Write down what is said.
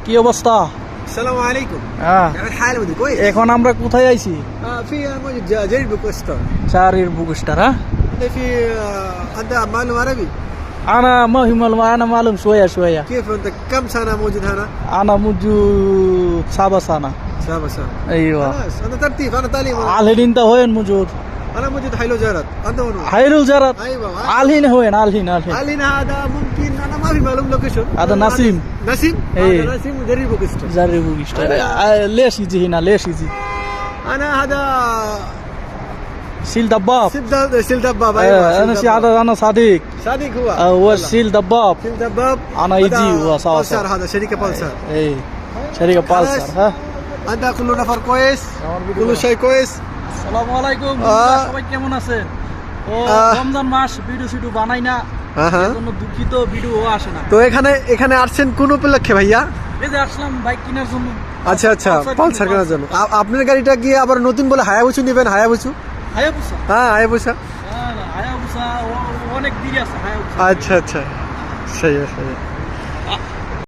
কি অবস্থা? السلام عليكم. হ্যাঁ, كيف حالك ودي كويس؟ এখন আমরা কোথায় আইছি? في موجود جرير بوكستان. চারির বুকস্টার। হ্যাঁ, في عندها معلم عربي. انا ما هي معلوم، انا معلوم شويه شويه. كيف انت كم سنة موجود هنا؟ انا موجود 7 سنه. 7 سنة. ايوه. خلاص انا ترتيب انا تعليم. الحين انت وين موجود؟ انا موجود حيلو جارت. انت وين؟ حيل الجرد. ايوه. الحين وين؟ الحين الحين هذا ممكن انا ما في معلوم لوكيشن. هذا نسيم. نسيم؟ إيه. هذا نسيم جرير بوكستان. جري بوكستر. ليش يجي هنا؟ ليش يجي؟ انا هذا سيل دباب. سيل دباب. انا انا صديق. صديق هو. هو سيل دباب. سيل دباب. انا يجي هو صار. بالسر هذا شركة بالسر. اي شركه بالسر. ها، عندها كل نفر كويس. كل شيء كويس. আসসালামু আলাইকুম। সবাই কেমন আছেন? ও রমজান মাস ভিডিও সিডিও বানাই না, এজন্য দুঃখিত, ভিডিও আসে না। তো এখানে আসছেন কোন উপলক্ষে ভাইয়া? এই যে আসলাম বাইক কেনার জন্য। আচ্ছা আচ্ছা, পালসার কেনার জন্য। আপনার গাড়িটা গিয়ে আবার নতুন বলে হায়াবুসু নেবেন? হায়াবুসু? হায়াবুসা? হ্যাঁ হায়াবুসা। হায়াবুসা অনেক দিকে আছে হায়াবুসা। আচ্ছা আচ্ছা, সেই সেই।